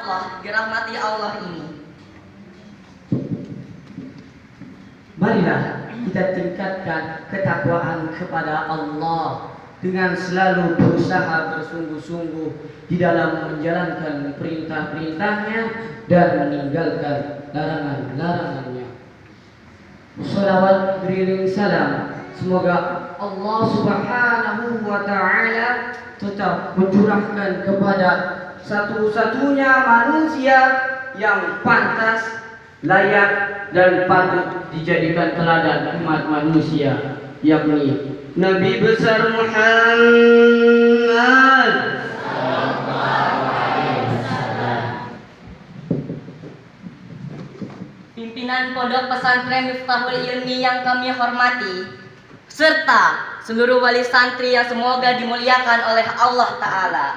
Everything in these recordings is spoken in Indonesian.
Allah, dirahmati Allah ini. Marilah kita tingkatkan ketakwaan kepada Allah dengan selalu berusaha bersungguh-sungguh di dalam menjalankan perintah-perintahnya dan meninggalkan larangan-larangannya. Salawat beriring salam, semoga Allah Subhanahu wa Ta'ala tetap mencurahkan kepada satu-satunya manusia yang pantas, layak dan patut dijadikan teladan umat manusia, yakni Nabi besar Muhammad. Pimpinan Pondok Pesantren Miftahul Ilmi yang kami hormati, serta seluruh wali santri yang semoga dimuliakan oleh Allah Ta'ala,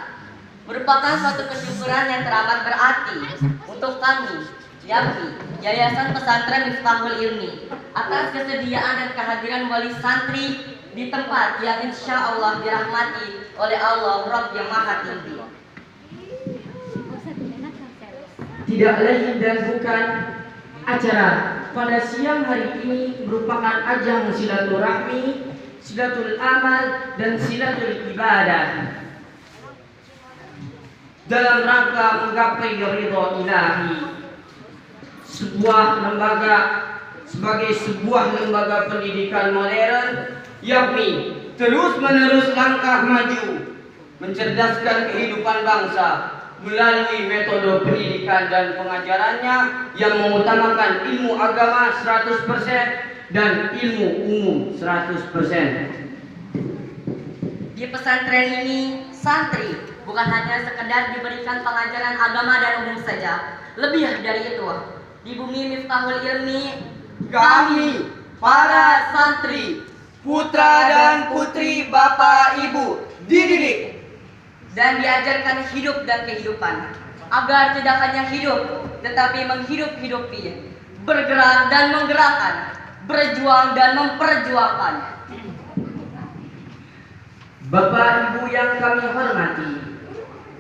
merupakan suatu kesyukuran yang teramat berarti untuk kami, yakni Yayasan Pesantren Miftahul Ilmi, atas kesediaan dan kehadiran wali santri di tempat yang insya Allah dirahmati oleh Allah Rabb yang Maha Tinggi. Tidak lain dan bukan, acara pada siang hari ini merupakan ajang silaturahmi, silatul amal dan silatul ibadah dalam rangka menggapai ridho ilahi. Sebagai sebuah lembaga pendidikan modern, yakni terus menerus langkah maju mencerdaskan kehidupan bangsa melalui metode pendidikan dan pengajarannya yang mengutamakan ilmu agama 100% dan ilmu umum 100%. Di pesantren ini, santri bukan hanya sekedar diberikan pengajaran agama dan umum saja. Lebih dari itu, di bumi Miftahul Ilmi, Kami, para santri, putra dan putri Bapak Ibu, dididik dan diajarkan hidup dan kehidupan, agar tidak hanya hidup, tetapi menghidup-hidupi, bergerak dan menggerakkan, berjuang dan memperjuangkan. Bapak Ibu yang kami hormati,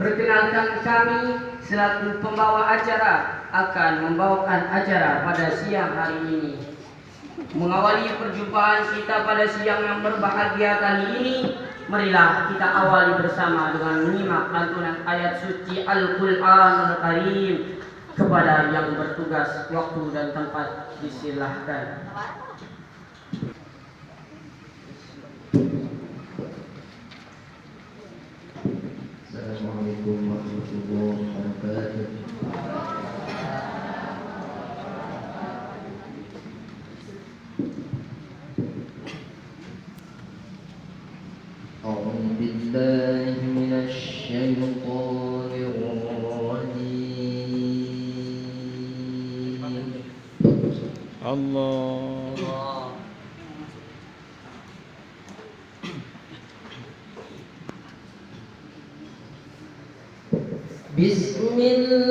perkenalkan kami selaku pembawa acara akan membawakan acara pada siang hari ini. Mengawali perjumpaan kita pada siang yang berbahagia kali ini, marilah kita awali bersama dengan menyimak lantunan ayat suci Al-Quranul Karim. Kepada yang bertugas, waktu dan tempat disilahkan. Assalamualaikum warahmatullahi wabarakatuh. أعوذ بالله من الشيطان الرجيم. Allah. Bismillahirrahmanirrahim.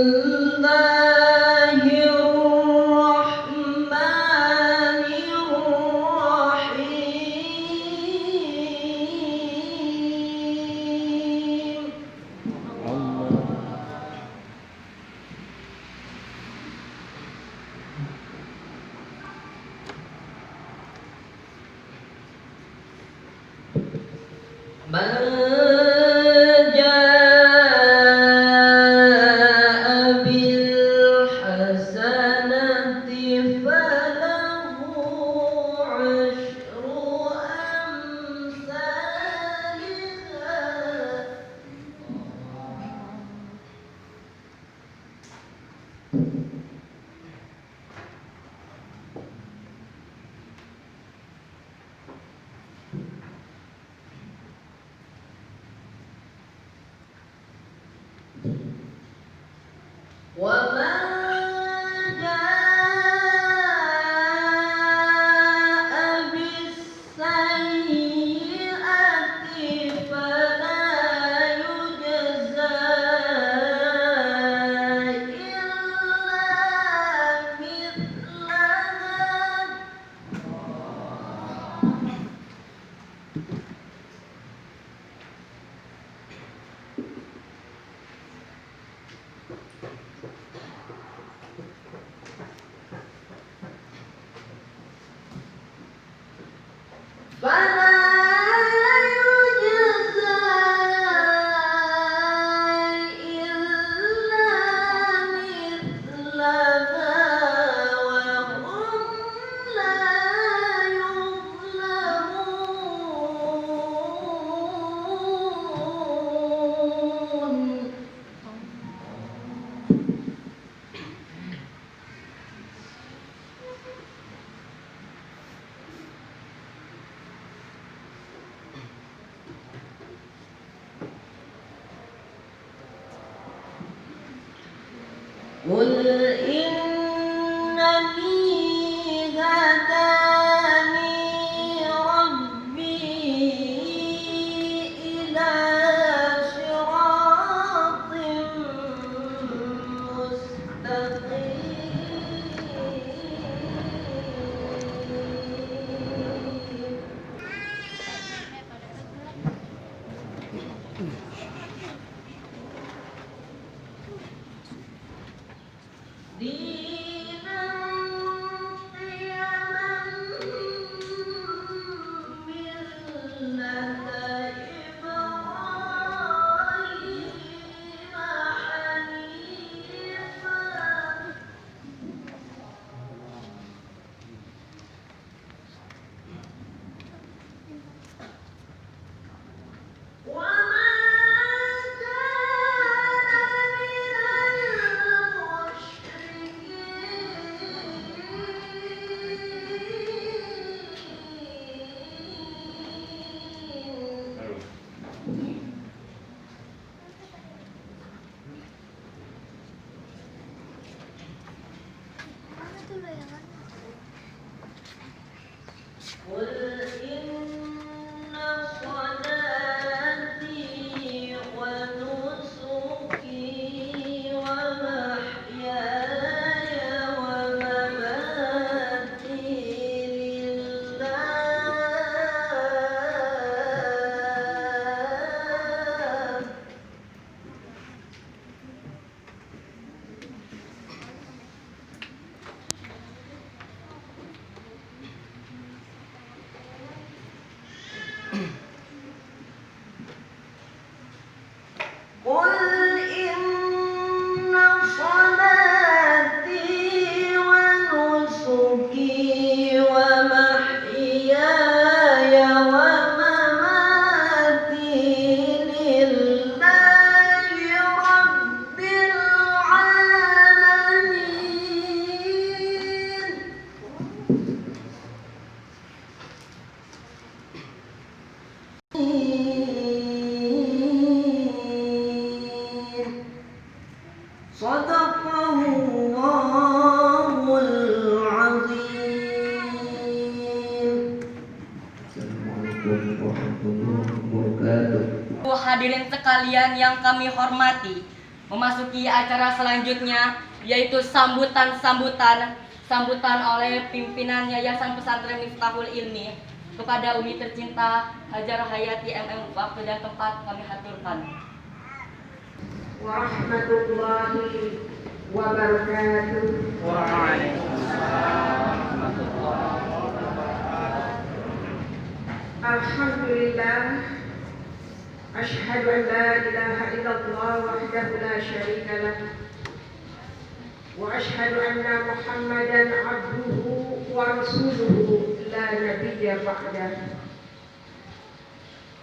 قل إنني هداني ربي إلى صراط مستقيم دينا قيما ملة إبراهيم حنيفا وما كان من المشركين قل إن صلاتي ونسكي ومحياي ومماتي لله قل إن صلاتي ونسكي ومحياي ومماتي لله رب العالمين صدق الله العظيم. Assalamualaikum warahmatullahi wabarakatuh. Hadirin sekalian yang kami hormati, memasuki acara selanjutnya yaitu sambutan oleh pimpinan Yayasan Pesantren Miftahul Ilmi kepada Umi tercinta Hajar Hayati MM. Waktu dan tempat kami haturkan. Warahmatullahi wabarakatuh. Alhamdulillah, asyhadu an la ilaha illallah wahdahu la syarika lah, wa asyhadu anna Muhammadan abduhu wa rasuluhu la nabiyya ba'dah.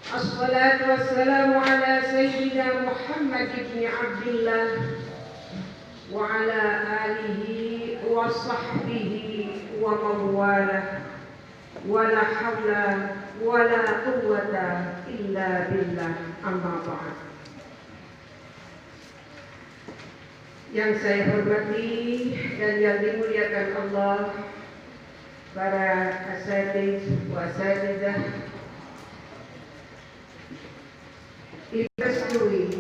Assalatu wassalamu ala sayyidina Muhammad ibn Abdullah wa ala alihi wa sahbihi wa mawalah, wa la hawla wa la quwwata illa billah, amma ba'd. Yang saya hormati dan yang dimuliakan Allah, para asatidz wa asatidzah, direstui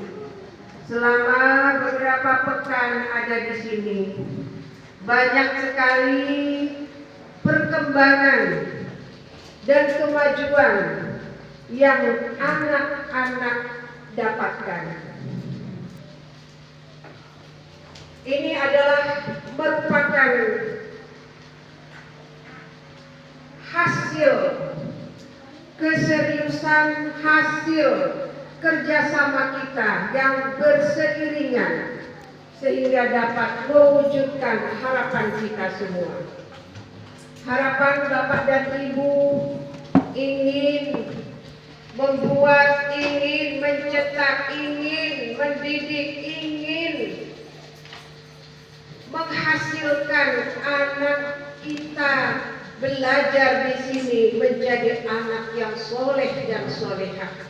selama beberapa pekan ada di sini, banyak sekali perkembangan dan kemajuan yang anak-anak dapatkan. Ini adalah merupakan hasil keseriusan, hasil kerjasama kita yang berseiringan sehingga dapat mewujudkan harapan kita semua. Harapan Bapak dan Ibu ingin membuat, ingin mencetak, ingin mendidik, ingin menghasilkan anak kita belajar di sini menjadi anak yang soleh dan solehah.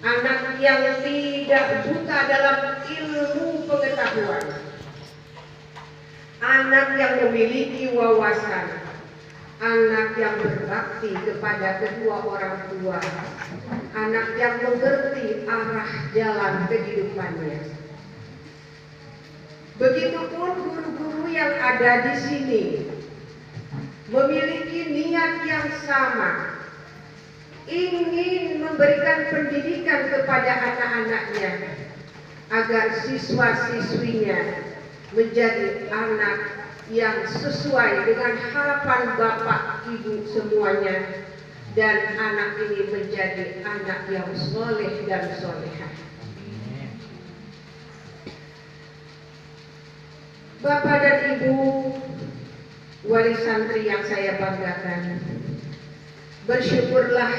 Anak yang tidak buta dalam ilmu pengetahuan, yang memiliki wawasan, anak yang berbakti kepada kedua orang tua, anak yang mengerti arah jalan kehidupannya. Begitupun guru-guru yang ada di sini memiliki niat yang sama, ingin memberikan pendidikan kepada anak-anaknya agar siswa-siswinya menjadi anak yang sesuai dengan harapan Bapak Ibu semuanya, dan anak ini menjadi anak yang soleh dan solehah. Bapak dan Ibu wali santri yang saya banggakan, bersyukurlah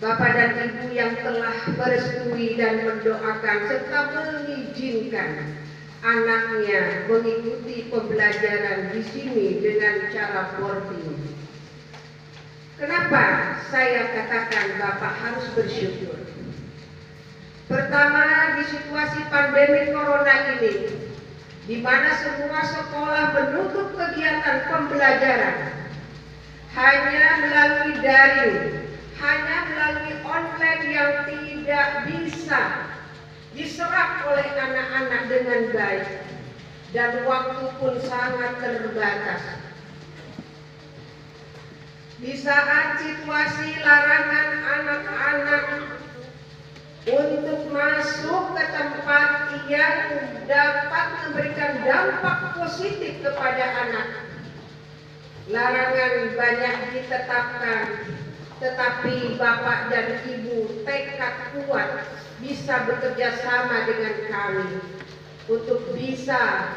Bapak dan Ibu yang telah merestui dan mendoakan serta mengizinkan anaknya mengikuti pembelajaran di sini dengan cara boarding. Kenapa saya katakan Bapak harus bersyukur? Pertama, di situasi pandemi corona ini, di mana semua sekolah menutup kegiatan pembelajaran hanya melalui daring, hanya melalui online yang tidak bisa diserap oleh anak-anak dengan baik, dan waktu pun sangat terbatas. Di saat situasi larangan anak-anak untuk masuk ke tempat yang dapat memberikan dampak positif kepada anak, larangan banyak ditetapkan, tetapi Bapak dan Ibu tekad kuat bisa bekerja sama dengan kami untuk bisa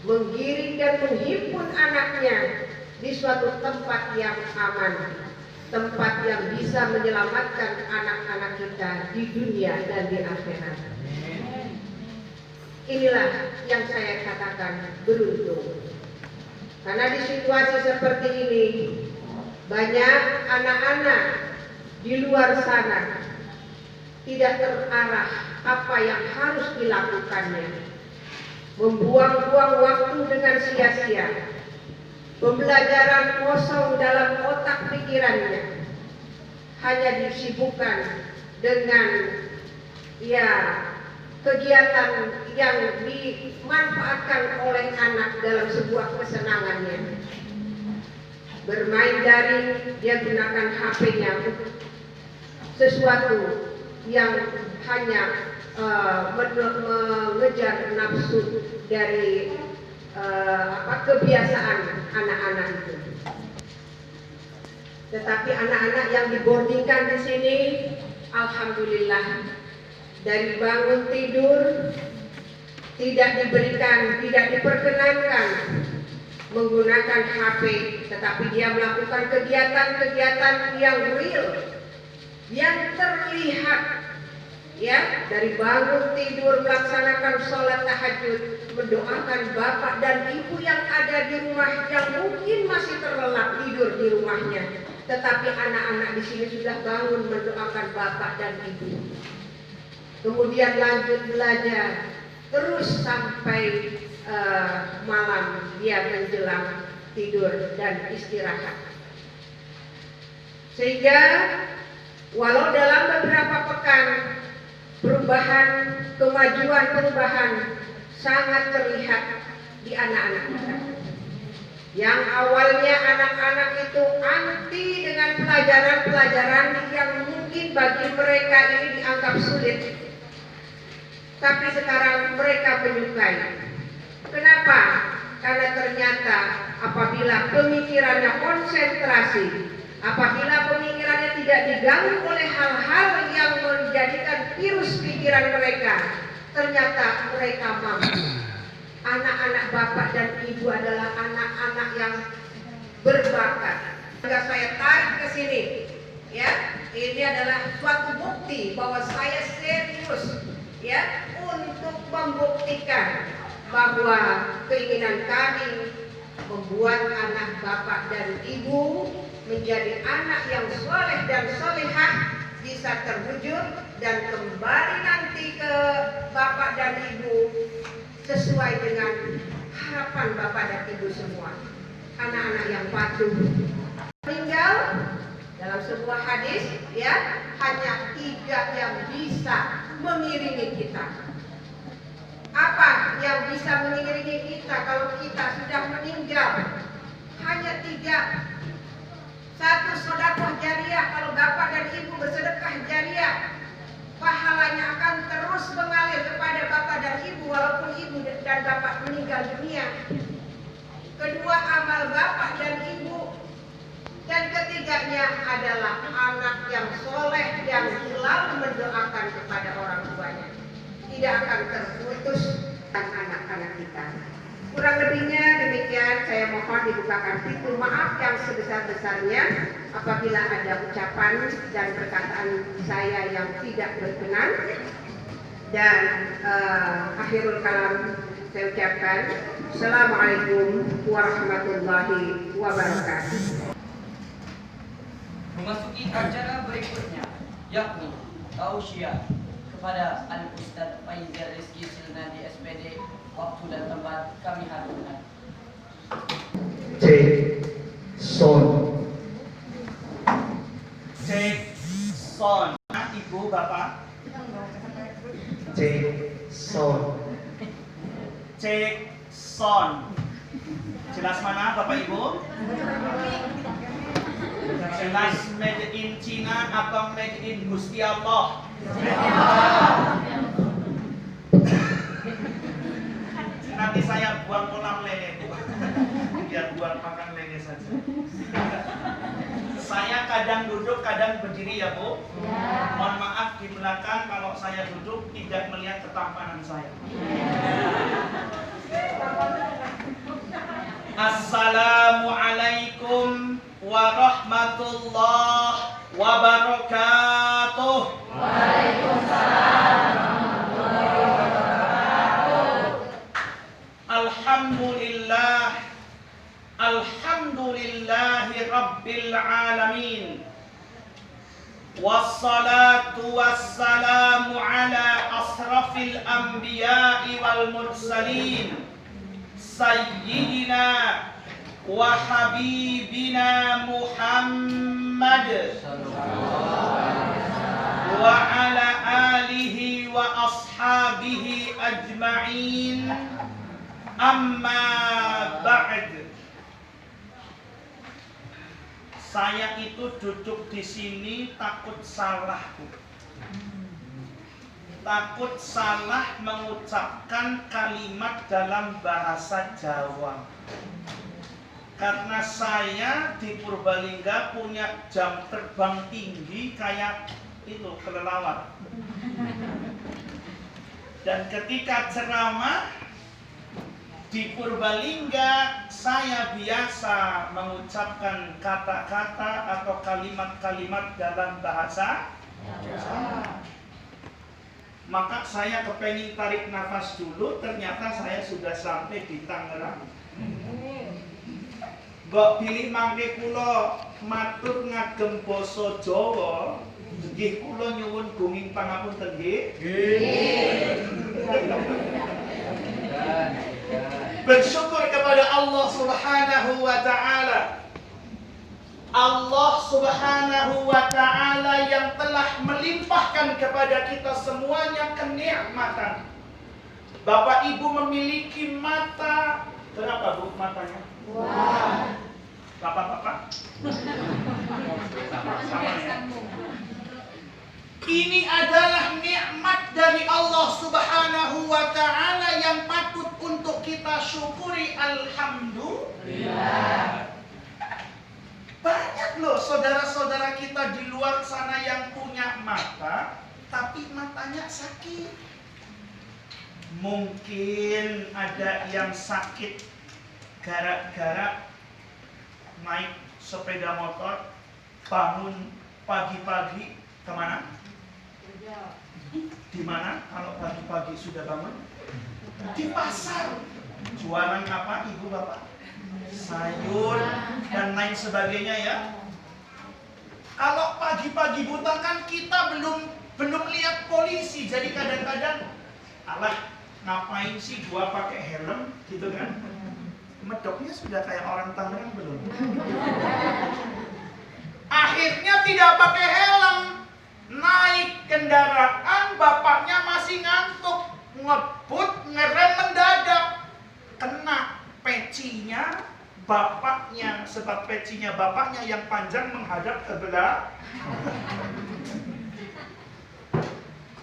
menggiring dan menghimpun anaknya di suatu tempat yang aman, tempat yang bisa menyelamatkan anak-anak kita di dunia dan di akhirat. Inilah yang saya katakan beruntung, karena di situasi seperti ini banyak anak-anak di luar sana tidak terarah apa yang harus dilakukannya, membuang-buang waktu dengan sia-sia, pembelajaran kosong dalam otak pikirannya, hanya disibukkan dengan kegiatan yang dimanfaatkan oleh anak dalam sebuah kesenangannya. Bermain daring, dia gunakan HP-nya untuk sesuatu yang hanya mengejar nafsu dari kebiasaan anak-anak itu. Tetapi anak-anak yang diboardingkan di sini, alhamdulillah, dari bangun tidur tidak diperkenankan menggunakan HP, tetapi dia melakukan kegiatan-kegiatan yang real, yang terlihat, dari bangun tidur melaksanakan sholat tahajud, mendoakan Bapak dan Ibu yang ada di rumah yang mungkin masih terlelap tidur di rumahnya, tetapi anak-anak di sini sudah bangun mendoakan Bapak dan Ibu. Kemudian lanjut belajar terus sampai malam dia menjelang tidur dan istirahat. Sehingga walau dalam beberapa pekan kemajuan sangat terlihat di anak-anak kita. Yang awalnya anak-anak itu anti dengan pelajaran-pelajaran yang mungkin bagi mereka ini dianggap sulit, tapi sekarang mereka menyukai. Kenapa? Karena ternyata apabila pemikirannya konsentrasi, apabila pemikirannya tidak diganggu oleh hal-hal yang menjadikan virus pikiran mereka, ternyata mereka mampu. Anak-anak Bapak dan Ibu adalah anak-anak yang berbakat. Jika saya tarik ke sini, ini adalah suatu bukti bahwa saya serius, untuk membuktikan bahwa keinginan kami membuat anak Bapak dan Ibu menjadi anak yang soleh dan solehah bisa terwujud dan kembali nanti ke Bapak dan Ibu sesuai dengan harapan Bapak dan Ibu semua, anak-anak yang patuh. Meninggal dalam sebuah hadis, ya, hanya 3 yang bisa mengiringi kita. Apa yang bisa mengiringi kita kalau kita sudah meninggal? Hanya 3. 1, sedekah jariah. Kalau Bapak dan Ibu bersedekah jariah, pahalanya akan terus mengalir kepada Bapak dan Ibu walaupun Ibu dan Bapak meninggal dunia. Kedua, amal Bapak dan Ibu. Dan ketiganya adalah anak yang soleh yang selalu mendoakan kepada orang tuanya. Tidak akan terputus anak-anak kita. Kurang lebihnya demikian, saya mohon dibukakan pintu maaf yang sebesar-besarnya apabila ada ucapan dan perkataan saya yang tidak berkenan. Dan akhirul kalam saya ucapkan Assalamualaikum warahmatullahi wabarakatuh. Memasuki acara berikutnya, yakni tausiah kepada Al-Ustadz Faizal Rizky Silnadi SPD. Waktu dan tempat kami haturkan. Cek son. Cek son. Ibu, Bapak. Cek son. Cek son. Jelas mana Bapak Ibu? Jelas made in China atau made in Gusti Allah? Nanti saya buang kolam lele Bu. Biar buat makan lele saja. Saya kadang duduk, kadang berdiri ya Bu. Mohon maaf di belakang kalau saya duduk tidak melihat ketampanan saya. Assalamualaikum warahmatullahi wabarakatuh. Alhamdulillah, alhamdulillahi rabbil alamin. Wassalatu wassalamu ala asrafil anbiya'i wal mursalin sayyidina wa habibina Muhammad wa ala alihi wa ashabihi ajma'in. Amma ba'd. Saya itu duduk di sini takut salah, Bu. Takut salah mengucapkan kalimat dalam bahasa Jawa. Karena saya di Purbalingga punya jam terbang tinggi kayak itu kelelawar. Dan ketika ceramah di Purbalingga, saya biasa mengucapkan kata-kata atau kalimat-kalimat dalam bahasa Jawa. Maka saya kepengen tarik nafas dulu, ternyata saya sudah sampai di Tangerang. Mbok pilih mangke kula matur ngagem basa Jawa, nggih kula nyuwun gunging pangapunten nggih. Bersyukur kepada Allah Subhanahu wa ta'ala. Allah Subhanahu wa ta'ala yang telah melimpahkan kepada kita semuanya kenikmatan. Bapak Ibu memiliki mata. Berapa Bu matanya? Wah. Bapak-bapak? Sama ya. Ini adalah nikmat dari Allah Subhanahu wa ta'ala yang patut untuk kita syukuri. Alhamdulillah. Banyak loh saudara-saudara kita di luar sana yang punya mata, tapi matanya sakit. Mungkin ada yang sakit gara-gara naik sepeda motor, bangun pagi-pagi kemana? Di mana kalau pagi-pagi sudah bangun? Di pasar. Jualan apa Ibu Bapak? Sayur dan lain sebagainya ya. Kalau pagi-pagi buta kan kita belum lihat polisi. Jadi kadang-kadang alah ngapain sih gua pakai helm gitu kan? Medoknya sudah kayak orang Tangerang belum? Akhirnya tidak pakai helm, naik kendaraan, bapaknya masih ngantuk, ngebut, ngerem mendadak, kena pecinya bapaknya, sebab pecinya bapaknya yang panjang menghadap ke belakang.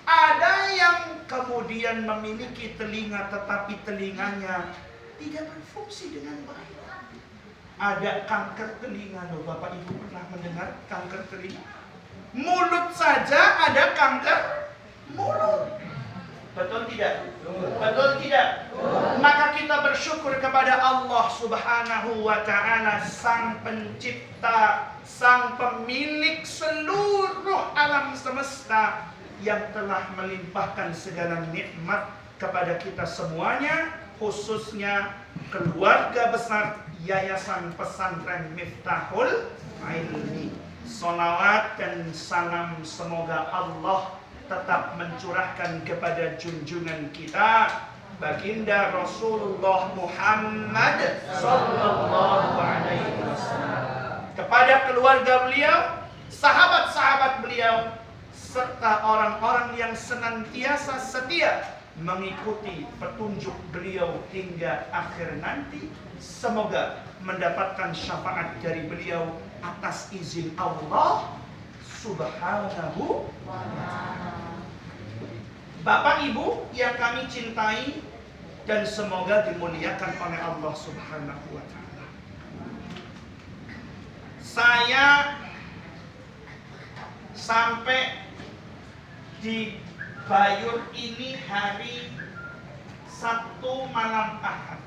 Ada yang kemudian memiliki telinga tetapi telinganya tidak berfungsi dengan baik. Ada kanker telinga loh, Bapak Ibu pernah mendengar kanker telinga? Mulut saja ada kanker mulut. Betul tidak? Betul tidak? Maka kita bersyukur kepada Allah Subhanahu wa Ta'ala, Sang Pencipta, Sang Pemilik seluruh alam semesta, yang telah melimpahkan segala nikmat kepada kita semuanya, khususnya keluarga besar Yayasan Pesantren Miftahul Ilmi. Salawat dan salam semoga Allah tetap mencurahkan kepada junjungan kita Baginda Rasulullah Muhammad sallallahu alaihi wasallam, kepada keluarga beliau, sahabat-sahabat beliau, serta orang-orang yang senantiasa setia mengikuti petunjuk beliau hingga akhir nanti. Semoga mendapatkan syafaat dari beliau atas izin Allah Subhanahu wa ta'ala. Bapak Ibu yang kami cintai dan semoga dimuliakan oleh Allah Subhanahu wa ta'ala, saya sampai di Bayur ini hari Sabtu malam Ahad.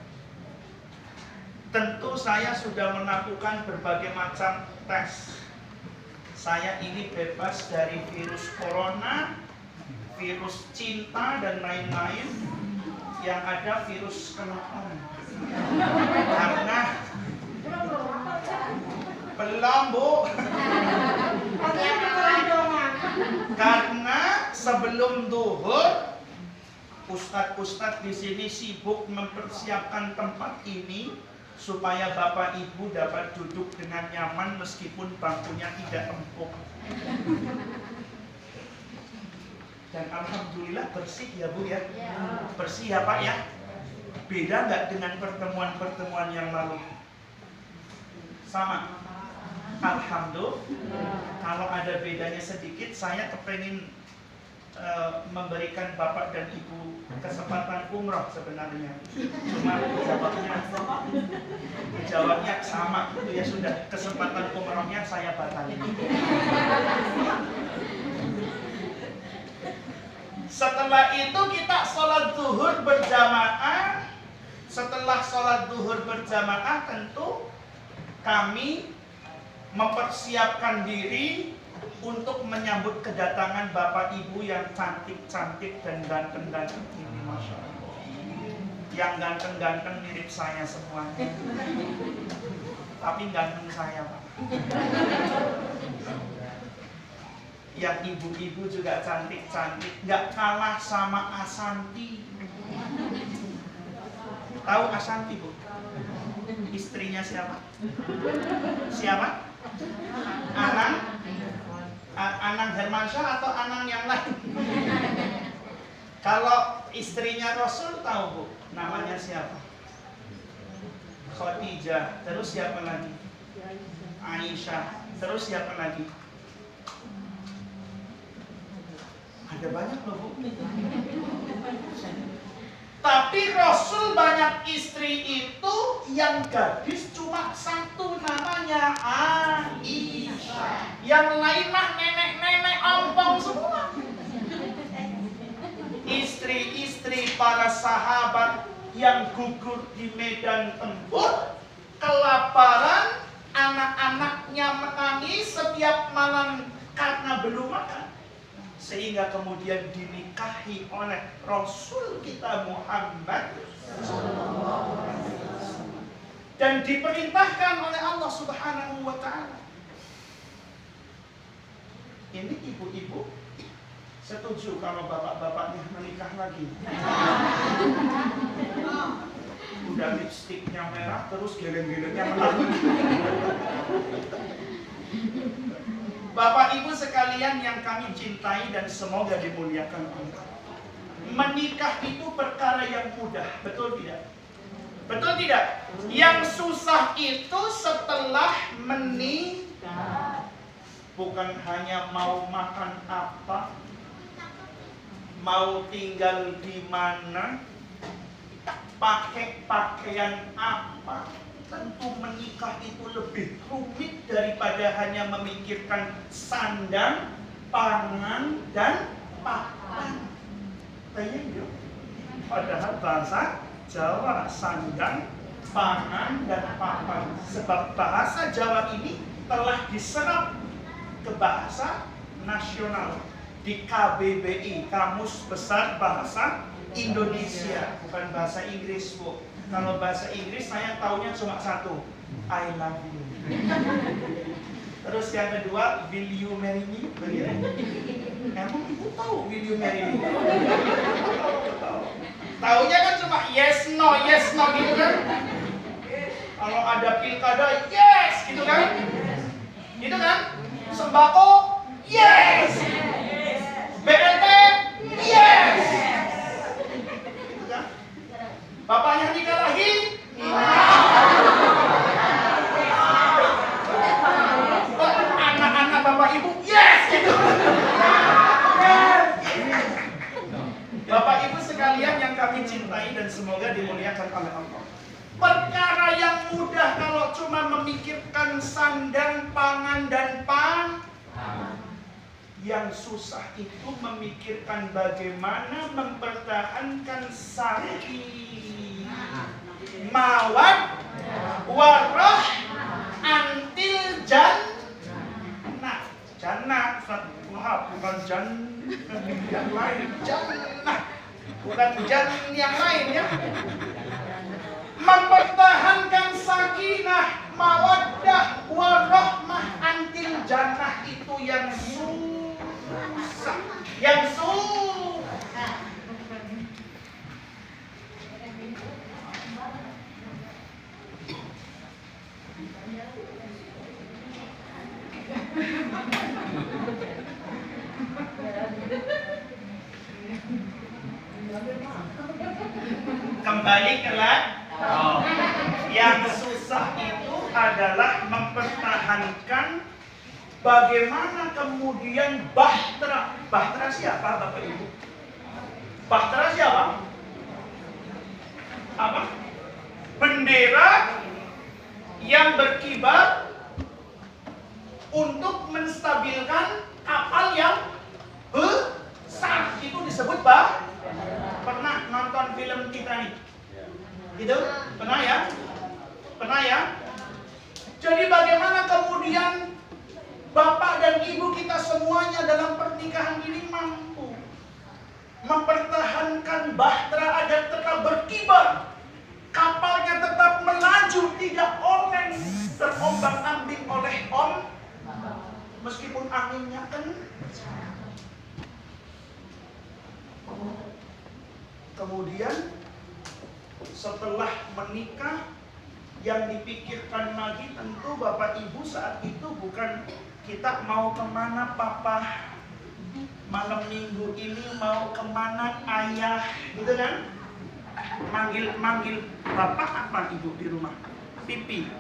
Tentu saya sudah melakukan berbagai macam tes. Saya ini bebas dari virus corona, virus cinta dan lain-lain. Yang ada virus kenaan. Karena belum, Bu. Karena sebelum duhur, ustadz-ustadz di sini sibuk mempersiapkan tempat ini supaya Bapak Ibu dapat duduk dengan nyaman meskipun bangkunya tidak empuk. Dan alhamdulillah bersih ya Bu ya. Bersih ya Pak ya. Beda nggak dengan pertemuan-pertemuan yang lalu? Sama. Alhamdulillah. Kalau ada bedanya sedikit, saya kepengen memberikan Bapak dan Ibu kesempatan umroh sebenarnya. Cuma jawabnya sama itu ya sudah, kesempatan umrohnya saya batalin. Setelah itu kita sholat zuhur berjamaah. Setelah sholat zuhur berjamaah tentu kami mempersiapkan diri untuk menyambut kedatangan Bapak Ibu yang cantik-cantik dan ganteng-ganteng ini, Masya Allah. Yang ganteng-ganteng mirip saya semuanya. Tapi ganteng saya Pak. Yang ibu-ibu juga cantik-cantik, nggak kalah sama Asanti. Tahu Asanti Bu? Istrinya siapa? Siapa? Anang Hermansyah atau Anang yang lain? Kalau istrinya Rasul tahu Bu, namanya siapa? Khadijah. Terus siapa lagi? Aisyah. Terus siapa lagi? Ada banyak loh Bu. Tapi Rasul banyak istri itu, yang gadis cuma satu, namanya Aisyah. Yang lain mah nenek-nenek ompong semua. Istri-istri para sahabat yang gugur di medan tempur, kelaparan, anak-anaknya menangis setiap malam karena belum makan. Sehingga kemudian dinikahi oleh Rasul kita Muhammad dan diperintahkan oleh Allah Subhanahu wa ta'ala. Ini ibu-ibu Setuju kalau bapak-bapaknya menikah lagi. Udah lipstiknya merah, terus geleng-gelengnya menang. Bapak Ibu sekalian yang kami cintai dan semoga dimuliakan Allah. Menikah itu perkara yang mudah, betul tidak? Betul tidak? Yang susah itu setelah menikah. Bukan hanya mau makan apa, mau tinggal di mana, pakai pakaian apa. Tentu menikah itu lebih rumit daripada hanya memikirkan sandang, pangan, dan papan. Tanya, padahal bahasa Jawa sandang, pangan, dan papan. Sebab bahasa Jawa ini telah diserap ke bahasa nasional di KBBI, Kamus Besar Bahasa Indonesia, bukan bahasa Inggris, Bu. Kalau bahasa Inggris saya taunya cuma satu, I love you. Terus yang kedua, will you marry me? Begitu. Emang ibu tahu will you marry me? Taunya kan cuma yes no gitu kan? Kalau ada pilkada, yes gitu kan? Gitu kan? Sembako, yes. BLT, yes. Gitu kan? Bapaknya nikah lagi? Anak-anak bapak ibu, yes gitu. Bapak ibu sekalian yang kami cintai dan semoga dimuliakan oleh Allah. Perkara yang mudah kalau cuma memikirkan sandang, pangan, dan yang susah itu memikirkan bagaimana mempertahankan sakit, mawad, warah, antil jannah. Jannah, Wahab, bukan yang lain. Jannah, bukan jangan yang lain ya. Mempertahankan sakinah, mawaddah, warahmah, antil jannah itu yang susah. Yang susah. Kembali ke yang susah itu adalah mempertahankan bagaimana kemudian bahtera. Bahtera siapa Bapak Ibu? Bahtera siapa? Apa? Bendera yang berkibar untuk menstabilkan kapal yang besar. Itu disebut pernah nonton film Titanic? Gitu? Pernah ya? Pernah ya? Jadi bagaimana kemudian Bapak dan Ibu kita semuanya dalam pernikahan ini mampu mempertahankan bahtera agar tetap berkibar, kapalnya tetap melaju, tidak oleng, terombang-ambing oleh meskipun anginnya kencang. Kemudian setelah menikah yang dipikirkan lagi tentu Bapak Ibu saat itu bukan kita mau kemana Papa, malam minggu ini mau kemana Ayah, gitu kan? Manggil Bapak apa Ibu di rumah? Pipi,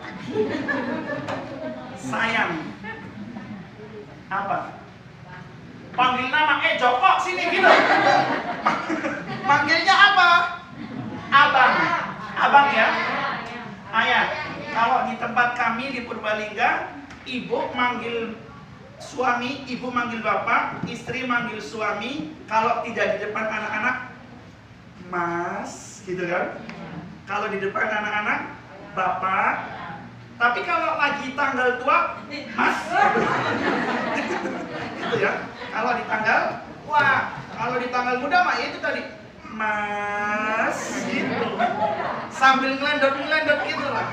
sayang, apa? Panggil nama, Joko sini gitu. Manggilnya apa? Abang ya? Ayah. Kalau di tempat kami di Purbalingga, ibu manggil suami, ibu manggil bapak, istri manggil suami. Kalau tidak di depan anak-anak, Mas, gitu kan? Kalau di depan anak-anak, Bapak. Tapi kalau lagi tanggal tua, Mas. Gitu ya. Kalau di tanggal, kalau di tanggal muda mah itu tadi, Mas, gitu. Sambil ngelendot gitu lah.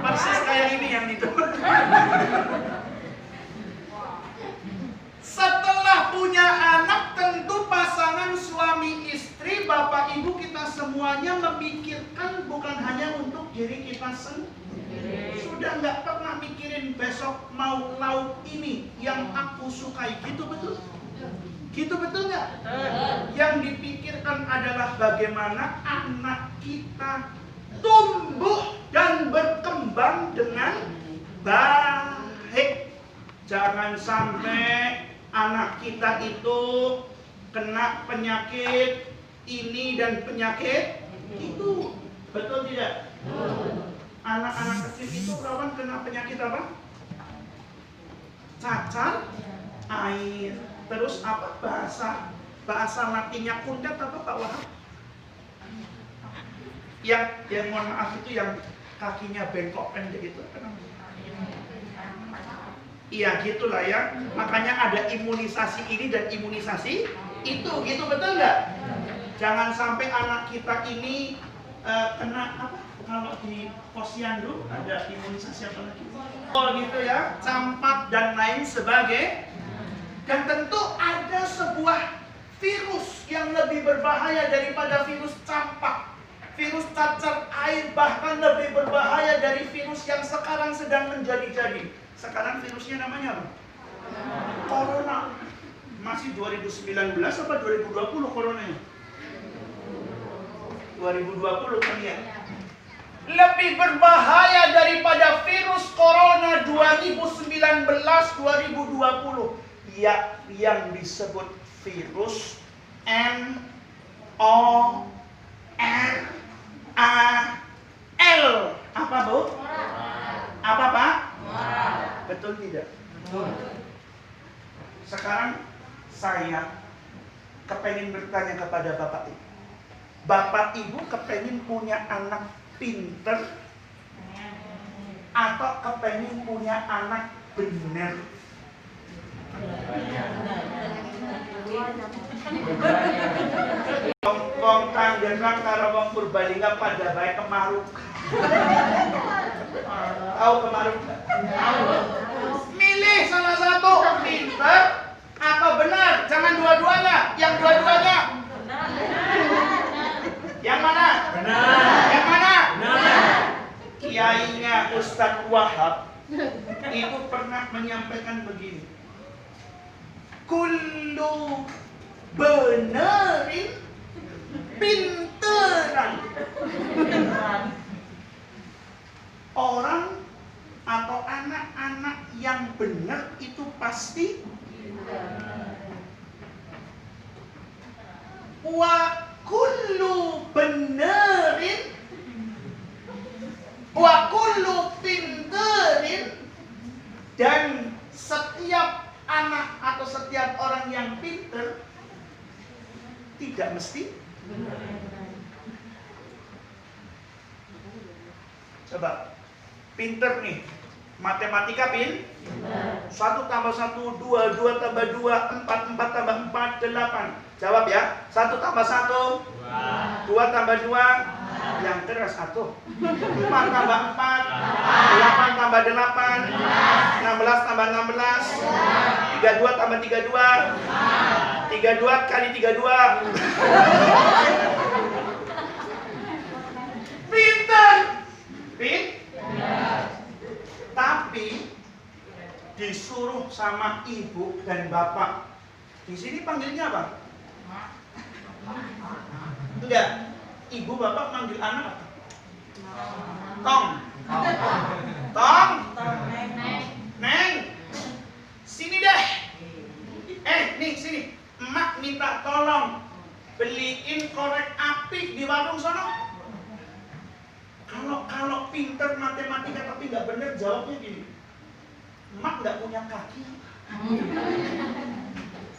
Persis kayak ini yang itu. Setelah punya anak Sebab tentu pasangan suami istri, bapak ibu kita semuanya memikirkan bukan hanya untuk diri kita sendiri. Sudah nggak pernah mikirin besok mau lauk ini yang aku sukai, gitu betul? Gitu betul nggak? Yang dipikirkan adalah bagaimana anak kita tumbuh dan berkembang dengan baik. Jangan sampai anak kita itu kena penyakit ini dan penyakit itu. Betul tidak? Anak-anak kecil itu rawan kena penyakit apa? Cacar air. Terus apa? Bahasa latinnya kundet apa Pak Wahab? Yang mohon maaf itu yang kakinya bengkok pendek itu apa namanya? Iya gitulah ya. Makanya ada imunisasi ini dan imunisasi itu, gitu betul nggak? Jangan sampai anak kita ini kena apa? Kalau di posyandu ada imunisasi apa lagi? Oh gitu ya, campak dan lain sebagainya. Dan tentu ada sebuah virus yang lebih berbahaya daripada virus campak, virus cacar air, bahkan lebih berbahaya dari virus yang sekarang sedang menjadi-jadi. Sekarang virusnya namanya apa? Corona. Masih 2019 apa 2020 coronanya? 2020 kan ya? Lebih berbahaya daripada virus corona 2019-2020 yang disebut virus MORAL. Apa Bu? Apa Pak? Betul tidak? Sekarang saya kepengen bertanya kepada Bapak Ibu. Bapak Ibu kepengen punya anak pinter atau kepengen punya anak bener? Wong Tangerang karo wong Purbalingga pada baik kemaruk. Tahu kemaruk? Milih salah satu, pinter atau benar. Jangan dua-duanya. Yang dua-duanya. Yang mana? Benar. Yang mana? Benar. Kiainya Ustadz Wahab itu pernah menyampaikan begini. Kullu benerin pinteran. Orang atau anak-anak yang benar itu pasti wa kullu benerin wa kullu pinterin, dan setiap anak atau setiap orang yang pinter tidak mesti benar. Coba pinter nih, matematika pin? 1 tambah 1, 2, 2 tambah 2, 4, 4 tambah 4, 8. Jawab ya, 1 tambah 1, 2 tambah 2, yang keras 1. 4 tambah 4, 8 tambah 8, 16 tambah 16, 32 tambah 32, 32 kali 32. Pinter! Tapi disuruh sama ibu dan bapak. Di sini panggilnya apa? Enggak. Ibu bapak manggil anak apa? Tong. Tong. Neng. Sini deh. Nih sini. Emak minta tolong beliin korek api di warung sono. Kalau pinter matematika tapi nggak bener jawabnya gini. Emak nggak punya kaki.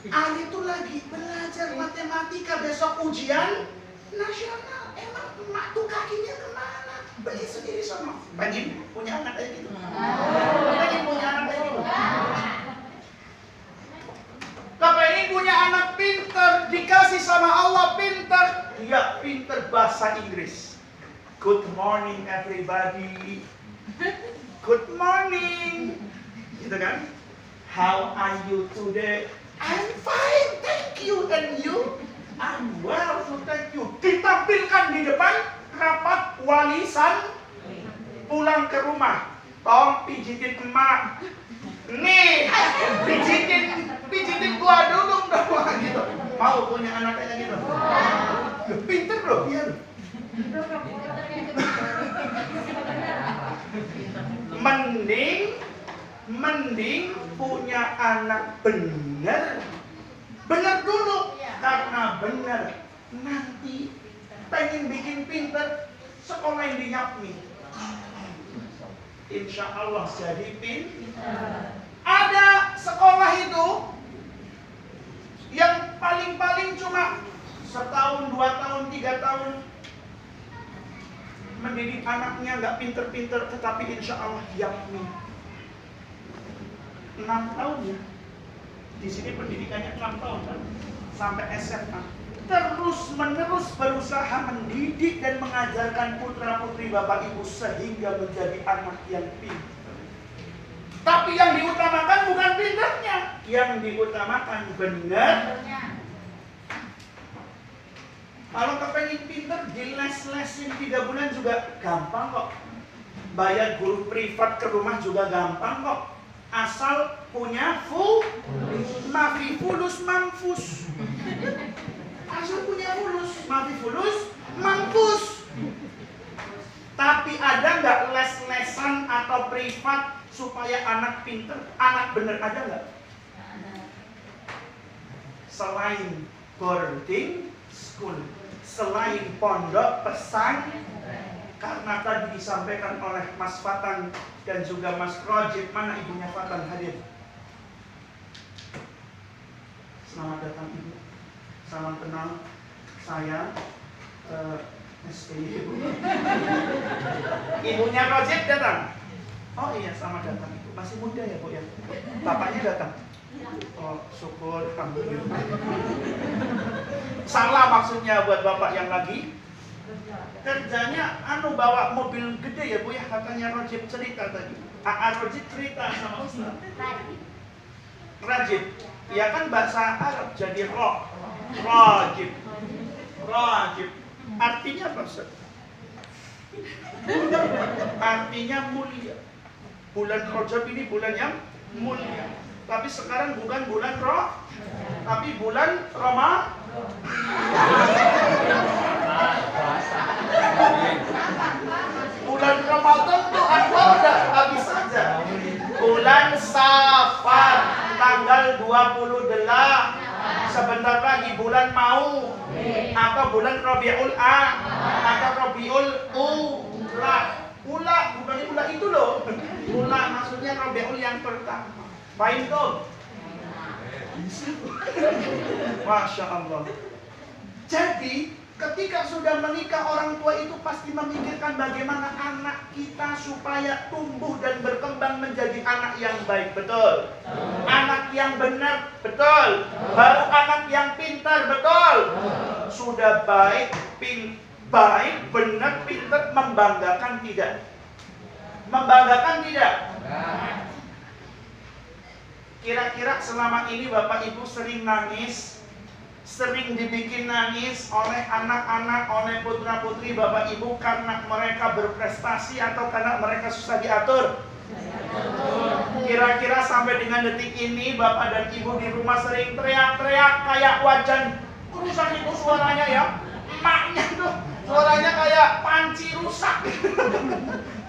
Ali itu lagi belajar matematika, besok ujian nasional. Emang emak tuh kakinya kemana? Beli sendiri sono. Pengen punya anak kayak gitu. Pengen punya anak kayak gitu. Kepengen punya anak pinter, dikasih sama Allah pinter. Dia pinter bahasa Inggris. Good morning everybody. Good morning. Gitu kan? How are you today? I'm fine, thank you and you. I'm well, so thank you. Ditampilkan di depan rapat walisan pulang ke rumah. Tolong pijitin emak. Nih, pijitin gua dulu dong gitu. Mau punya anak kayak gitu? Pinter loh dia. Mending punya anak bener dulu, karena bener nanti pengen bikin pinter sekolahin di Yapmi. Insya Allah jadi pinter. Ada sekolah itu yang paling cuma setahun, 2 tahun, 3 tahun mendidik anaknya nggak pinter-pinter, tetapi insya Allah Yapmi 6 tahun ya. Di sini pendidikannya 6 tahun kan, sampai SMA. Terus menerus berusaha mendidik dan mengajarkan putra putri Bapak Ibu sehingga menjadi anak yang pintar. Tapi yang diutamakan bukan pintarnya, yang diutamakan benar. Kalau kepengen pintar, diles-lesin 3 bulan juga gampang kok. Bayar guru privat ke rumah juga gampang kok. Asal punya fulus mampus. Asal punya fulus mampus. Tapi ada nggak les-lesan atau privat supaya anak pinter, anak bener, ada nggak? Selain boarding school, selain pondok pesantren, karena tadi disampaikan oleh Mas Fatan dan juga Mas Rojib, mana ibunya Fatan hadir? Selamat datang Ibu. Salam kenal, saya SPY. Ibunya Rojib datang. Oh iya, selamat datang Ibu. Masih muda ya Bu ya? Bapaknya datang? Oh syukur, alhamdulillah. Salah maksudnya buat bapak yang lagi kerjanya bawa mobil gede ya Bu ya, katanya Rojib cerita tadi. Rojib cerita sama Ustaz. Rajib, ya kan bahasa Arab jadi Rojib. Artinya apa Ustaz? Artinya mulia. Bulan Rajab ini bulan yang mulia. Tapi sekarang bukan bulan tapi bulan Bulan Ramadan tuh udah habis saja. Bulan Safar tanggal 28. Sebentar lagi bulan mau atau bulan Rabiul atau Rabiul Ula, bukan ula itu loh. Ula maksudnya Rabiul yang pertama. Baik tuh. Masya Allah. Jadi ketika sudah menikah, orang tua itu pasti memikirkan bagaimana anak kita supaya tumbuh dan berkembang menjadi anak yang baik, betul? Anak yang benar, betul? Baru anak yang pintar, betul? Sudah baik, benar, pintar, membanggakan tidak? Membanggakan tidak? Kira-kira selama ini Bapak Ibu sering nangis, sering dibikin nangis oleh anak-anak, oleh putra-putri Bapak Ibu karena mereka berprestasi atau karena mereka susah diatur? Kira-kira sampai dengan detik ini Bapak dan Ibu di rumah sering teriak-teriak kayak wajan rusak itu suaranya ya, emaknya tuh suaranya kayak panci rusak,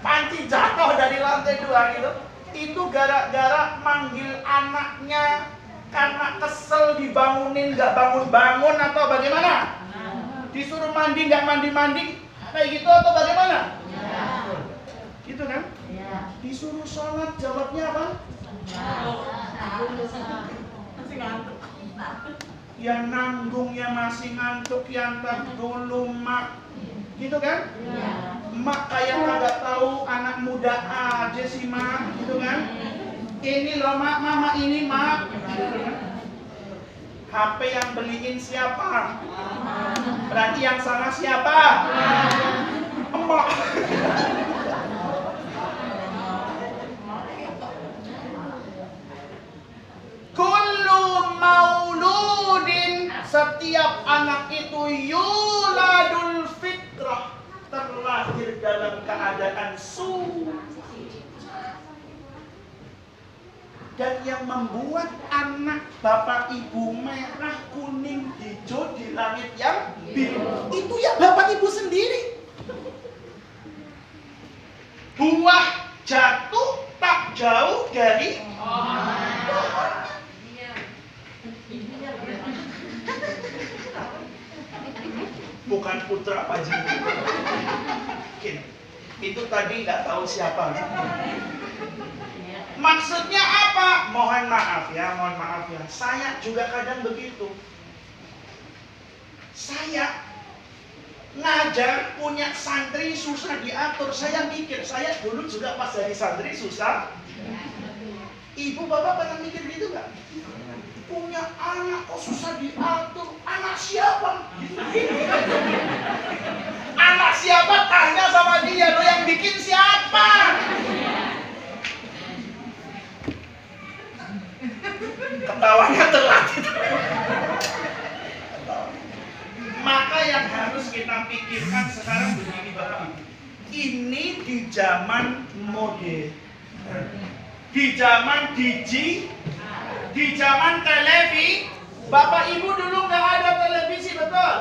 panci jatuh dari lantai 2 gitu. Itu gara-gara manggil anaknya karena kesel dibangunin nggak bangun-bangun atau bagaimana? Disuruh mandi nggak mandi-mandi kayak gitu atau bagaimana? Gitu kan? Disuruh sholat jawabnya apa? Masih ngantuk. Yang nanggungnya masih ngantuk, yang tak dulu mak. Gitu kan? Mak kayak kagak tahu anak muda aja sih mak, gitu kan? Ini loh mak, mama ini mak. HP yang beliin siapa? Berarti yang salah siapa? Emak. Kullu mauludin yuladul fitrah, terlahir dalam keadaan suci. Dan yang membuat anak bapak ibu merah, kuning, hijau di langit yang biru, itu ya bapak ibu sendiri. Buah jatuh tak jauh dari pohon. Bukan putra Pak Jimmy. Itu tadi nggak tahu siapa. Maksudnya apa? Mohon maaf ya. Saya juga kadang begitu. Saya ngajar punya santri susah diatur. Saya mikir, saya dulu juga pas jadi santri susah. Ibu bapak pernah mikir gitu nggak? Punya anak kok susah diatur. Anak siapa? Anak siapa? Tanya sama dia. Lo yang bikin siapa? Ketawanya telat. Maka yang harus kita pikirkan sekarang begini Bapak Ibu. Ini di zaman modern, di zaman di zaman televisi. Bapak Ibu dulu nggak ada televisi, betul?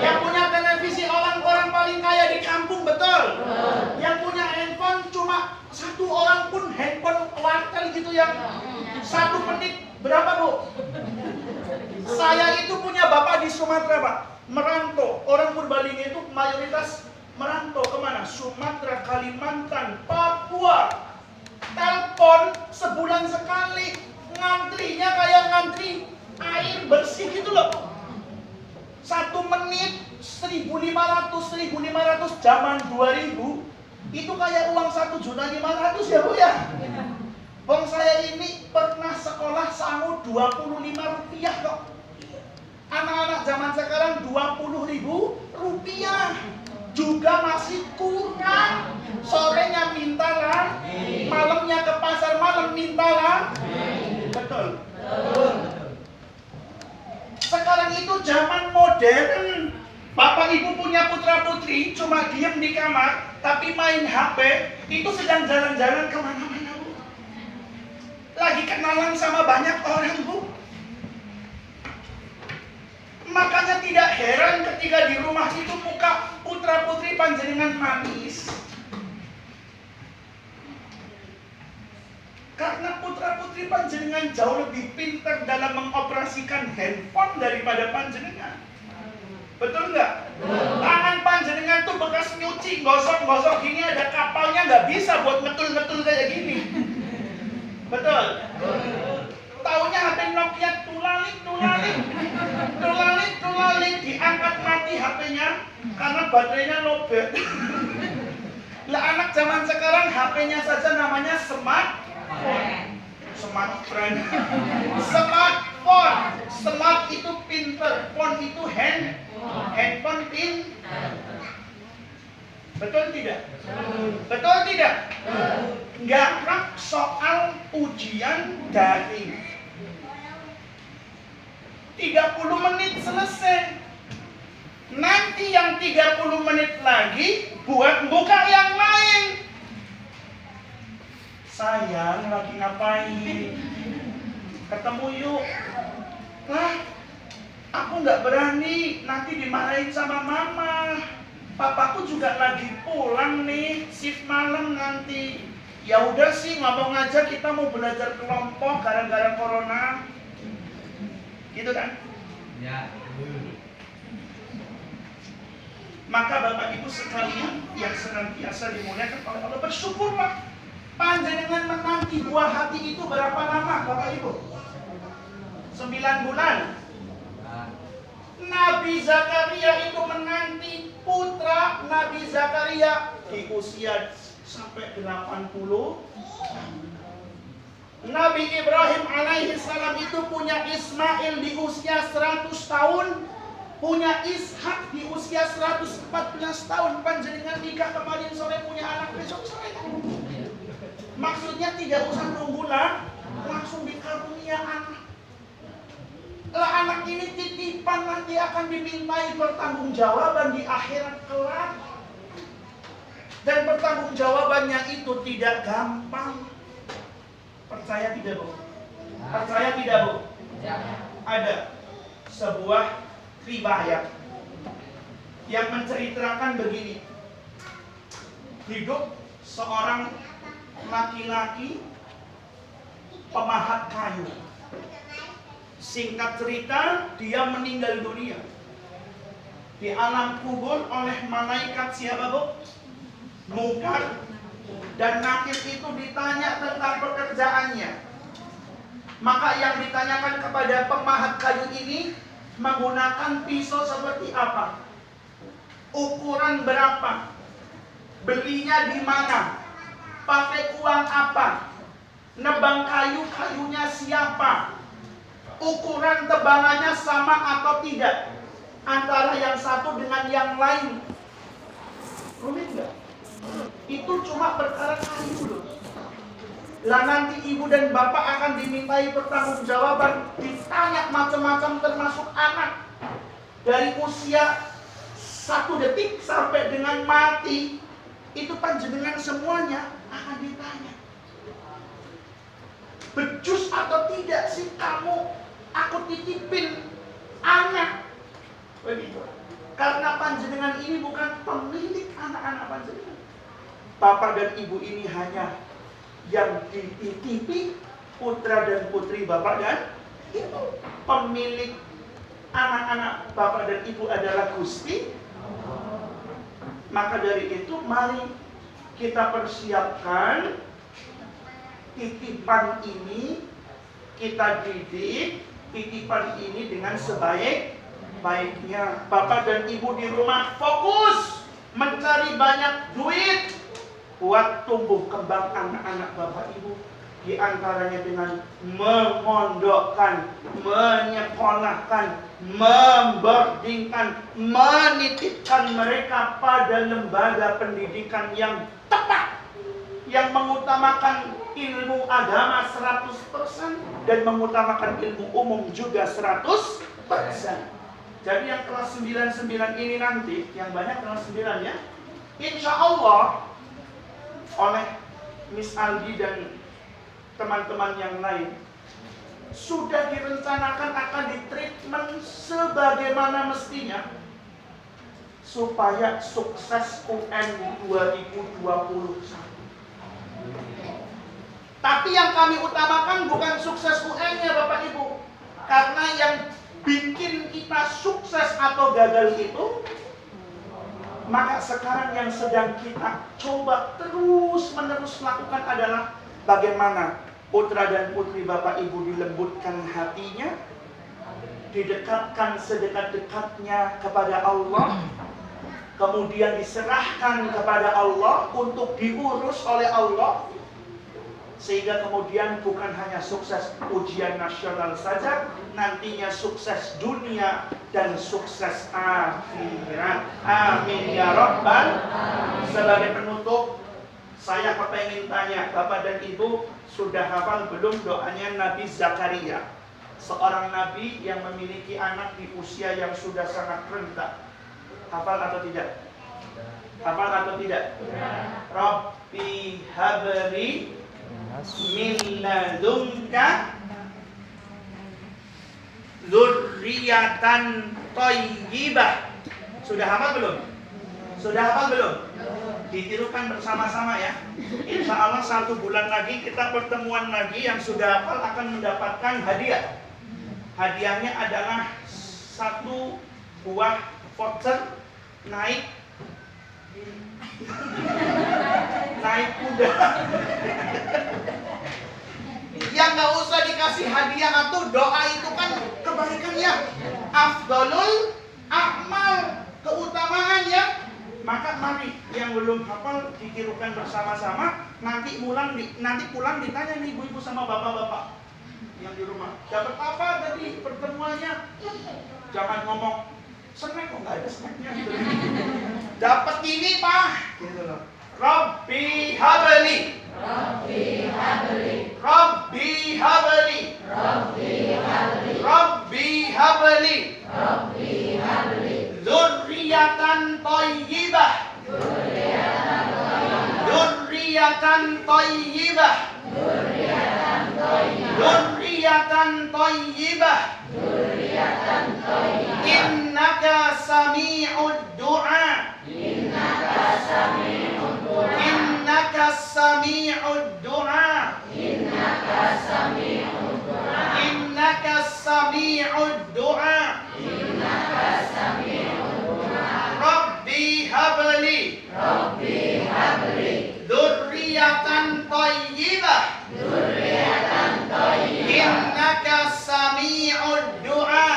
Yang punya televisi orang-orang paling kaya di kampung, betul? Yang punya handphone cuma satu orang pun, handphone wartel gitu yang 1 menit berapa Bu? Saya itu punya bapak di Sumatera Pak, merantau. Orang Purbalingga itu mayoritas merantau kemana? Sumatera, Kalimantan, Papua. Telepon sebulan sekali, ngantrinya kayak ngantri air bersih gitu loh. 1 menit 1.500 zaman 2000 itu kayak uang 1.500.000 ya Bu ya. Bang saya ini pernah sekolah sangu 25 rupiah kok. Anak-anak zaman sekarang 20.000 rupiah juga masih kurang. Sorenya minta lah, malamnya ke pasar malam minta lah. Betul. Sekarang itu zaman modern. Bapak ibu punya putra putri cuma diem di kamar tapi main HP, itu sedang jalan-jalan kemana-mana Bu. Lagi kenalan sama banyak orang Bu. Makanya tidak heran ketika di rumah itu muka putra putri panjenengan manis. Karena putra putri panjenengan jauh lebih pintar dalam mengoperasikan handphone daripada panjenengan. Betul nggak? Tangan panjenengan tuh bekas nyuci, gosok-gosok gini ada kapalnya, nggak bisa buat ngetul-ngetul kayak gini. Betul? Taunya HP Nokia tulalik, diangkat mati HP-nya karena baterainya lowbat. Lah anak zaman sekarang HP-nya saja namanya smartphone. Smart itu pinter, phone itu handphone pinter. Betul tidak? Betul tidak? Garap soal ujian daring. 30 menit selesai. Nanti yang 30 menit lagi buat buka yang lain. Sayang, lagi ngapain? Ketemu yuk. Lah, aku nggak berani, nanti dimarahin sama mama. Papaku juga lagi pulang nih, shift malam nanti. Ya udah sih, ngomong aja kita mau belajar kelompok gara-gara corona. Gitu kan? Ya. Maka Bapak Ibu sekalian yang senantiasa dimuliakan oleh Allah, bersyukurlah. Panjenengan menanti buah hati itu berapa lama Bapak Ibu? 9 bulan. Nabi Zakaria itu menanti putra Nabi Zakaria di usia sampai 80. Nabi Ibrahim alaihi salam itu punya Ismail di usia 100 tahun, punya Ishak di usia 114 tahun. Panjenengan nikah kemarin sore, punya anak besok sore. Maksudnya tidak usah nunggu lah, langsung dikarunia anak. Lah anak ini titipan, nanti akan dimintai pertanggungjawaban di akhirat kelak. Dan pertanggungjawabannya itu tidak gampang. Percaya tidak, Bu? Percaya tidak, Bu? Ada sebuah riwayat yang menceritakan begini. Hidup seorang laki-laki pemahat kayu. Singkat cerita, dia meninggal dunia di alam kubur oleh malaikat siapa, Bu? Mungkar dan Nakir. Itu ditanya tentang pekerjaannya. Maka yang ditanyakan kepada pemahat kayu ini, menggunakan pisau seperti apa? Ukuran berapa? Belinya di mana? Pakai uang apa? Nebang kayunya siapa? Ukuran tebangannya sama atau tidak antara yang satu dengan yang lain? Rumit nggak? Itu cuma perkara kayu loh. Lah nanti ibu dan bapak akan dimintai pertanggungjawaban, ditanya macam-macam termasuk anak. Dari usia 1 detik sampai dengan mati, itu panjenengan semuanya akan ditanya. Becus atau tidak sih kamu aku titipin anak? Begitu. Karena panjenengan ini bukan pemilik anak-anak panjenengan. Bapak dan ibu ini hanya yang dititipi, putra dan putri bapak dan ibu. Pemilik anak-anak bapak dan ibu adalah Gusti. Maka dari itu mari kita persiapkan titipan ini, kita didik titipan ini dengan sebaik-baiknya. Bapak dan ibu di rumah fokus mencari banyak duit buat tumbuh kembang anak-anak bapak ibu. Di antaranya dengan memondokkan, menyekolahkan, membordingkan, menitipkan mereka pada lembaga pendidikan yang tepat, yang mengutamakan ilmu agama 100% dan mengutamakan ilmu umum juga 100%. Jadi yang kelas 99 ini nanti, yang banyak kelas 9 ya, insya Allah oleh Miss Aldi dan teman-teman yang lain sudah direncanakan akan ditreatment sebagaimana mestinya supaya sukses UN 2021. Tapi yang kami utamakan bukan sukses UN-nya Bapak Ibu, karena yang bikin kita sukses atau gagal itu, maka sekarang yang sedang kita coba terus-menerus lakukan adalah bagaimana putra dan putri Bapak Ibu dilembutkan hatinya, didekatkan sedekat-dekatnya kepada Allah, kemudian diserahkan kepada Allah untuk diurus oleh Allah, sehingga kemudian bukan hanya sukses ujian nasional saja, nantinya sukses dunia dan sukses akhirat. Amin ya Rabbal. Sebagai penutup, saya kepengen tanya, Bapak dan Ibu sudah hafal belum doanya Nabi Zakaria? Seorang nabi yang memiliki anak di usia yang sudah sangat renta. Hafal atau tidak? Hafal atau tidak? Rabbi habli min ladunka dzurriyyatan thayyibah. Sudah hafal belum? Sudah hafal belum? Ditirukan bersama-sama ya. Insya Allah 1 bulan lagi kita pertemuan lagi, yang sudah hafal akan mendapatkan hadiah. Hadiahnya adalah 1 buah voucher naik kuda. Yang nggak usah dikasih hadiah atau doa, itu kan kebaikan ya. Afdalul a'mal, keutamaan ya. Maka mari yang belum hafal ditirukan bersama-sama. Nanti pulang ditanya nih ibu-ibu sama bapak-bapak yang di rumah, dapat apa tadi pertemuannya? Jangan ngomong snack, kok nggak ada snacknya gitu. Dapat ini pak, gitu loh. Rabbi habli, Rabbi habli, Rabbi habli, Rabbi habli, Rabbi habli dzurriyyatan thayyibah dzurriyyatan thayyibah dzurriyyatan thayyibah innaka sami'ud du'a innaka sami'ud du'a innaka sami'ud du'a Rabbi habli dzurriyyatan thayyibah innaka sami'ud du'a.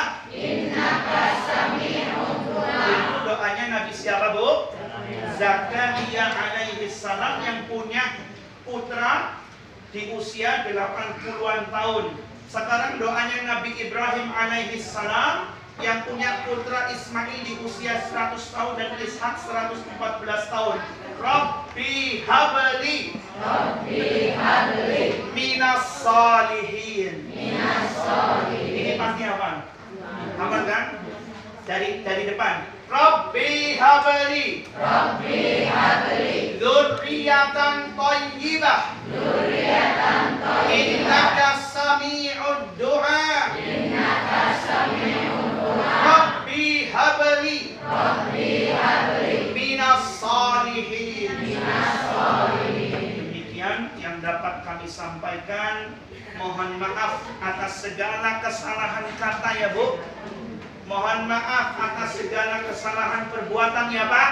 Itu doanya Nabi siapa, Bu? Zakaria alaihi salam yang punya putra di usia 80-an tahun. Sekarang doanya Nabi Ibrahim alaihi salam yang punya putra Ismail di usia 100 tahun dan Ishak 114 tahun. Rabbi habli minas salihin. Ini pasti apa? Hafal kan? Dari depan. Rabbi habli dzurriyyatan thayyibah innaka sami'ud du'a Rabbi habli minas salihin. Demikian yang dapat kami sampaikan. Mohon maaf atas segala kesalahan kata ya, Bu. Mohon maaf atas segala kesalahan perbuatan ya, Pak.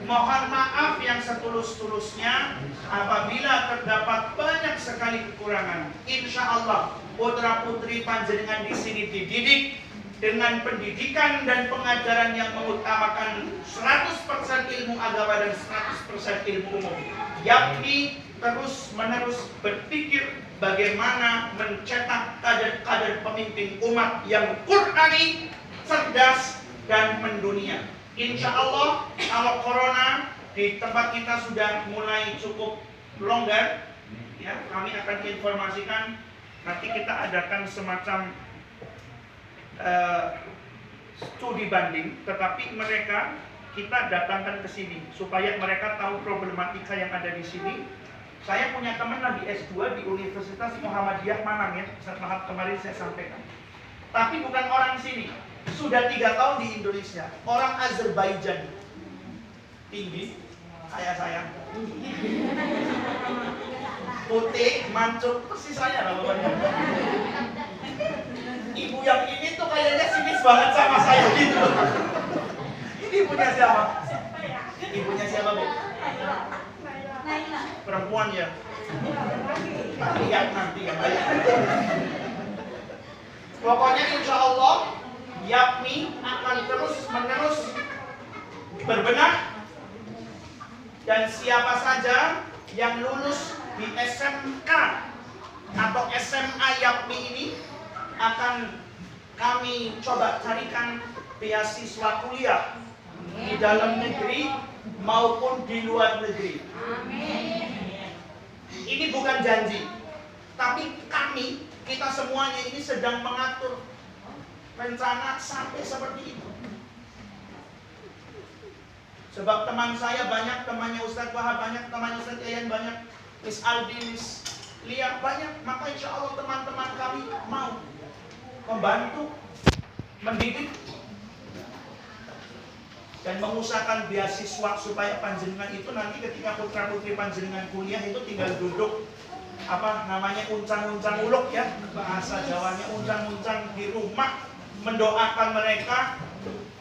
Mohon maaf yang setulus-tulusnya apabila terdapat banyak sekali kekurangan. Insya Allah putra putri panjenengan di sini dididik dengan pendidikan dan pengajaran yang mengutamakan 100% ilmu agama dan 100% ilmu umum. Yakni terus menerus berpikir bagaimana mencetak kader-kader pemimpin umat yang Qur'ani, cerdas dan mendunia. Insya Allah kalau corona di tempat kita sudah mulai cukup longgar, ya, kami akan informasikan. Nanti kita adakan semacam studi banding, tetapi mereka kita datangkan ke sini supaya mereka tahu problematika yang ada di sini. Saya punya teman lagi S2 di Universitas Muhammadiyah Manang ya, saat kemarin saya sampaikan. Tapi bukan orang sini, sudah 3 tahun di Indonesia, orang Azerbaijan, tinggi, kayak saya, putih, mancung, persis saya lah bapaknya. Ibu yang ini tuh kayaknya sinis banget sama saya gitu. Ini ibunya siapa? Ibunya siapa, Bu? Perempuan ya? Lihat nanti ya, Mbak. Pokoknya insya Allah YAPMI akan terus menerus berbenah, dan siapa saja yang lulus di SMK atau SMA YAPMI ini akan kami coba carikan beasiswa kuliah di dalam negeri maupun di luar negeri. Ini bukan janji, tapi kita semuanya ini sedang mengatur rencana sampai seperti itu. Sebab teman saya banyak, temannya Ustadz Wahab banyak, temannya Ustadz Yayan banyak, Miss Aldi, Miss Lia banyak. Maka insya Allah teman-teman kami mau membantu, mendidik, dan mengusahakan beasiswa supaya panjenengan itu nanti ketika putra putri panjenengan kuliah itu tinggal duduk uncang-uncang uluk ya, bahasa Jawanya uncang-uncang di rumah, mendoakan mereka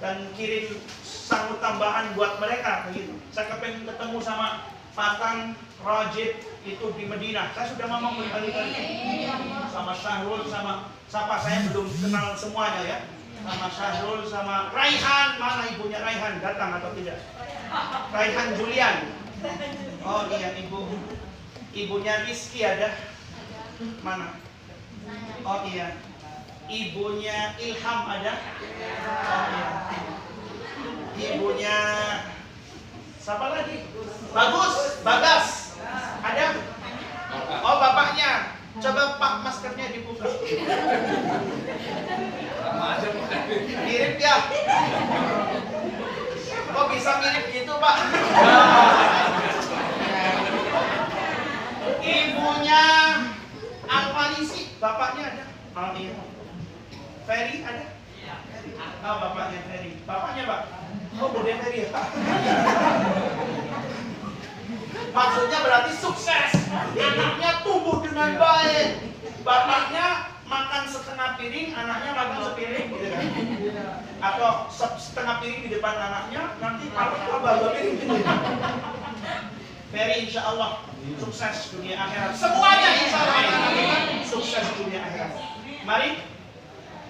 dan kirim sangut tambahan buat mereka begitu. Saya kepengen ketemu sama Fatan Rajid itu di Medina. Saya sudah ngomong berkali-kali sama Syahrul, sama siapa saya belum kenal semuanya ya. Sama Syahrul, sama Raihan. Mana ibunya Raihan? Datang atau tidak? Raihan Julian. Oh iya, ibunya Rizky ada? Mana? Oh iya. Ibunya Ilham ada? Oh iya. Ibunya siapa lagi? Bagas. Ada? Oh bapaknya. Coba Pak maskernya dibuka. Oh iya. Ferry ada? Oh, bapaknya Ferry. Bapaknya, Pak? Oh, Bude Ferry ya, Pak? Maksudnya berarti sukses. Anaknya tumbuh dengan baik. Bapaknya makan setengah piring, anaknya makan sepiring gitu kan. Atau setengah piring di depan anaknya, nanti apa piring gitu. Ferry insya Allah sukses dunia akhirat. Semuanya insya Allah sukses dunia akhirat. Mari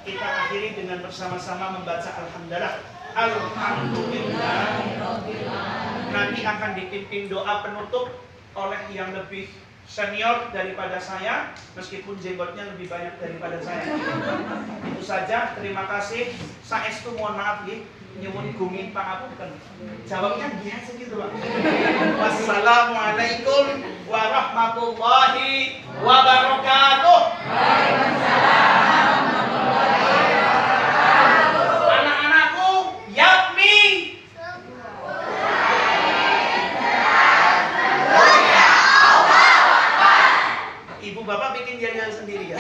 kita akhiri dengan bersama-sama membaca Alhamdulillah. Alhamdulillah. Nanti akan dipimpin doa penutup oleh yang lebih senior daripada saya, meskipun jenggotnya lebih banyak daripada saya. Itu saja, terima kasih. Saestu mohon maaf ya, nyuwun gumin pangapunten. Jawabnya biasa gitu, Pak. Wassalamualaikum warahmatullahi wabarakatuh. Anak-anakku, yakmi. Ibu bapak bikin dia sendiri ya.